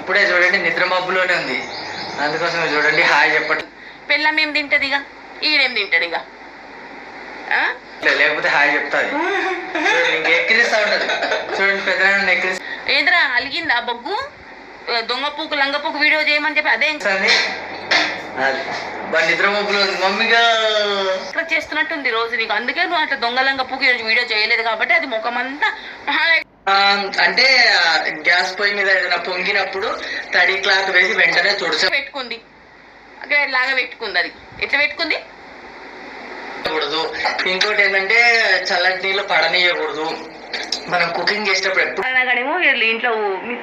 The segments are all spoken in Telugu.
ఇప్పుడే చూడండి నిద్ర మబ్బులోనే ఉంది, అందుకోసం చూడండి హాయ్ చెప్పండి. పిల్లం ఏం తింటది ఇక, ఈడేం తింటాడు ఇక, లేకపోతే హాయ్ చెప్తాది. ఇంకా ఎక్కిరిస్తా ఉంటది చూడండి, పెద్ద ఎక్కిరిస్తా. ఏంద్రా అలిగిందా బొగ్గు? దొంగ పూకు లంగ పూకు వీడియో చేయమని చెప్పి అదే నిద్ర మబ్బులో ఉంది మమ్మీగా చేస్తున్నట్టుంది రోజు నీకు. అందుకే నువ్వు అట్లా దొంగ లంగ పూకు వీడియో చేయలేదు కాబట్టి అది ముఖమంతా అంటే గ్యాస్ పొయ్యి మీద ఏదైనా పొంగినప్పుడు తడి క్లాత్ వేసి వెంటనే తుడిచి పెట్టుకుంది, లాగా పెట్టుకుంది. అది ఎట్లా పెట్టుకుంది? ఇంకోటి ఏంటంటే చల్లటి నీళ్ళు పడనీయకూడదు మనం కుకింగ్ చేసేటప్పుడు. ఎప్పుడేమో ఇంట్లో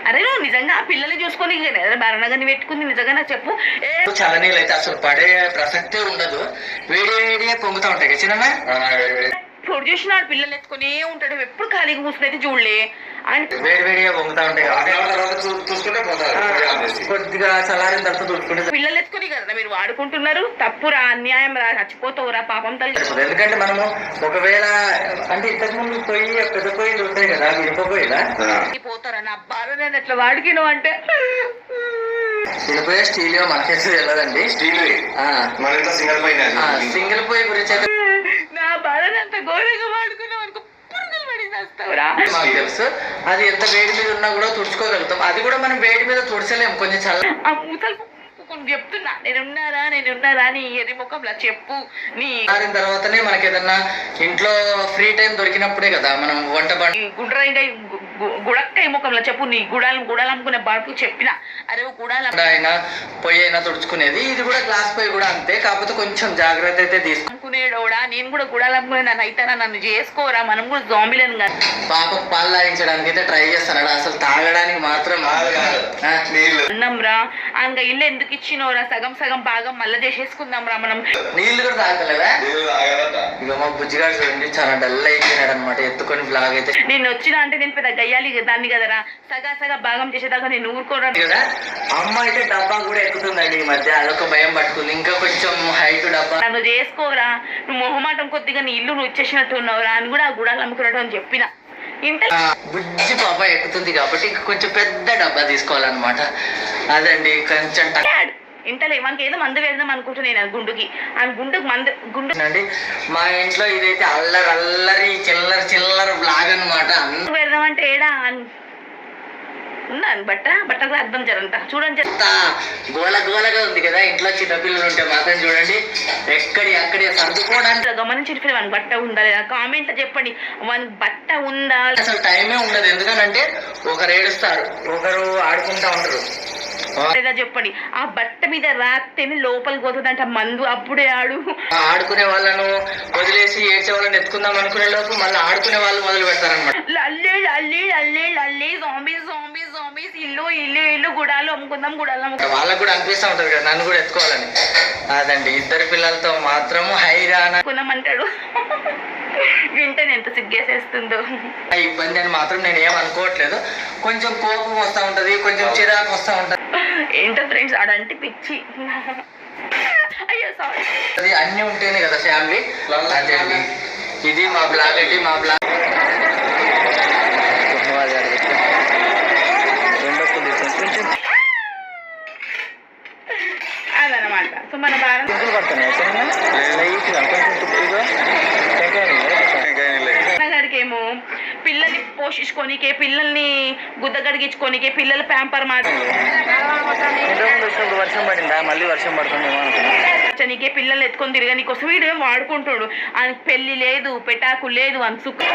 అరే నువ్వు నిజంగా ఆ పిల్లల్ని చూసుకొని బరణగాని పెట్టుకుంది నిజంగా నాకు చెప్పు. చల్లనీళ్ళు అయితే అసలు పడే ప్రసక్తే ఉండదు, వేడి వేడిగా పొంగుతా ఉంటాయి కదా చిన్న. ఇప్పుడు చూసినాడు పిల్లలు ఎత్తుకునే ఉంటాడు, ఎప్పుడు ఖాళీగా కూర్చుని అయితే చూడలే. వేడి వేడిగా పొంగుతా ఉంటాయి కొద్దిగా చల్లారిన తర్వాత చూసుకుంటే. పిల్లలు ఎత్తుకుని కదా మీరు వాడుకుంటున్నారు, తప్పురా, అన్యాయం రా, చచ్చిపోతావురా పాపం తల్లి. ఎందుకంటే మనము ఒకవేళ అంటే ఇంతకు ముందు పోయి పెద్ద పొయ్యిలు ఉంటాయి కదా, విడిపోయిలా పోతారా నా బాధ. నేను ఎట్లా వాడికిను అంటే విడిపోయే స్టీల్ మనకేసి వెళ్ళదండి, స్టీల్ సింగిల్ పొయ్యి గురించి అయితే నా బాధని అంత ఘోరంగా వాడుకున్నాం అనుకో పురుగులు పడి చేస్తావురా. మాకు తెలుసు అది ఎంత వేడి మీద ఉన్నా కూడా తుడుచుకోగలుగుతాం, అది కూడా మనం వేడి మీద తుడచలేము కొంచెం చల్ల. ఆ మూతలు చెప్తున్నా నేనున్నారా నీ ఎర్రి ముఖంలా చెప్పు. నీ తర్వాతనే మనకి ఏదన్నా ఇంట్లో ఫ్రీ టైం దొరికినప్పుడే కదా మనం వంట గుడక్కాయ ముఖంలో చెప్పు. నీ గుడాలు అమ్ముకునే బాడుకు చెప్పిన అరే గుడాలు అయినా పొయ్యి అయినా తుడుచుకునేది, ఇది కూడా గ్లాస్ పొయ్యి కూడా అంతే, కాకపోతే కొంచెం జాగ్రత్త అయితే తీసుకునేడోడా. నేను కూడా గుడాలు అమ్ముకునే నన్ను అయితేనా, నన్ను చేసుకోరా, మనం కూడా జాంబీలను కదా. పాప పాలు తాగించడానికి అయితే ట్రై చేస్తాడు, అసలు తాగడానికి మాత్రం అన్నం రా అంక ఇల్లు ఎందుకు ఇచ్చినోరా, సగం సగం భాగం మళ్ళీ చేసేసుకుందాం రా మనం. నీళ్ళు కూడా తాగలేదా? ఇక మా బుజ్జిగాడు చూడండి చాలా డల్ అయిపోయినాడు అనమాట, ఎత్తుకొని బ్లాగ్ అయితే. నేను వచ్చినా అంటే నేను పెద్ద గయ్యాలి దాన్ని కదరా, సగా భాగం చేసేదాకా నేను ఊరుకోరా కదా. అమ్మ అయితే డబ్బా కూడా ఎక్కుతుందండి ఈ మధ్య, అదొక భయం పట్టుకుంది, ఇంకా కొంచెం హైట్ డబ్బా. నన్ను చేసుకోరా, నువ్వు మొహమాటం కొద్దిగా నీ ఇల్లు నువ్వు ఇచ్చేసినట్టు ఉన్నావురా అని కూడా ఆ గుడాలు అమ్ముకున్నట్టు అని చెప్పిన. బుజ్జి పాప ఎక్కుతుంది కాబట్టి కొంచెం పెద్ద డబ్బా తీసుకోవాలన్నమాట. అదండి కొంచెం ఇంటలే మనకి ఏదో మందు వేద్దాం అనుకుంటున్నాను గుండుకి, ఆ గుండు అండి. మా ఇంట్లో ఇదైతే అల్లరి చిల్లర బ్లాగ్ అనమాట. పెడదామంటే ఏడా ఉన్నాను బట్టకు అర్థం జరంట చూడండి. గోలగా ఉంది కదా, ఇంట్లో చిన్నపిల్లలు ఉంటే మాత్రం చూడండి అక్కడే సర్దుకోవడానికి గమనించి వానికి బట్ట ఉందా లేదా కామెంట్ చెప్పండి, వానికి బట్ట ఉందా. అసలు టైమే ఉండదు, ఎందుకనంటే ఒకరు ఏడుస్తారు, ఒకరు ఆడుకుంటా ఉంటారు. లేదా చెప్పండి, ఆ బట్ట మీద రాత్తేనే లోపలికి పోతుందంట మందు, అప్పుడే ఆడుకునే వాళ్ళను వదిలేసి ఏడ్చే వాళ్ళని ఎత్తుకుందాం అనుకునే లోపు మళ్ళీ ఆడుకునే వాళ్ళు మొదలు పెడతారనమాట. అల్లే జాంబీస్ ఇల్లు గుడాలు అమ్ముకుందాం వాళ్ళకు కూడా అనిపిస్తూ ఉంటది కదా నన్ను కూడా ఎత్తుకోవాలని. అదండి ఇద్దరు పిల్లలతో మాత్రం హైరానంటాడు, వింటేనే ఎంత సిగ్గేసేస్తుందో. ఇబ్బంది అని మాత్రం నేను ఏమనుకోవట్లేదు, కొంచెం కోపం వస్తూ ఉంటది, కొంచెం చిరాకు వస్తూ ఉంటది. ఏంటో ఫ్రెండ్స్ ఆడంటే పిచ్చి. అయ్యో సారీ, అది అన్ని ఉంటేనే కదా ఫ్యామిలీ. అదే అండి ఇది మా బ్లాగ్ అండి, మా బ్లాగ్ అదనమాట. సో మన భారత గారికి ఏమో పిల్లల్ని పోషించుకోనికే, పిల్లల్ని గుద్దగడిగించుకోనికే, పిల్లల ప్యాంపర్ వర్షం పడిందా, మళ్ళీ వర్షం పడుతుంది నీకే పిల్లలు ఎత్తుకొని తిరిగా నీకోసం వీడు వాడుకుంటాడు. ఆయనకు పెళ్లి లేదు, పెటాకు లేదు, అని సుఖం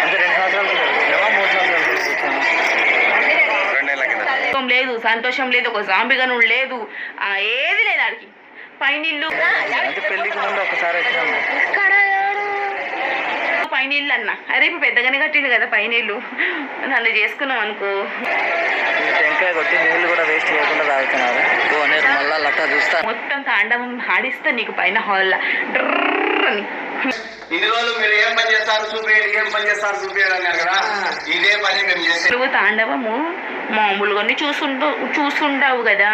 లేదు, సంతోషం లేదు, ఒక జాంబిగనుడు లేదు, ఏది లేదు ఆడికి. పైనిల్లు పెళ్లికి ముందు ఒకసారి పైనీళ్ళు అన్న, అరే ఇప్పుడు పెద్దగానే కట్టిండు కదా పైనీళ్ళు, నన్ను చేసుకున్నాం అనుకో. టెంకాయ కొట్టి నీళ్ళు కూడా వేస్ట్ చేయకుండా తాగుతున్నారు. మొత్తం తాండవం ఆడిస్తా నీకు పైన హాల్ అని. ఇన్ని రోజులు మీరు ఏం పని చేస్తారు చూపించారు అన్నారు కదా, ఇదే పని మేము చేస్తాం. తాండవము మామూలుగా చూసుంటావు కదా.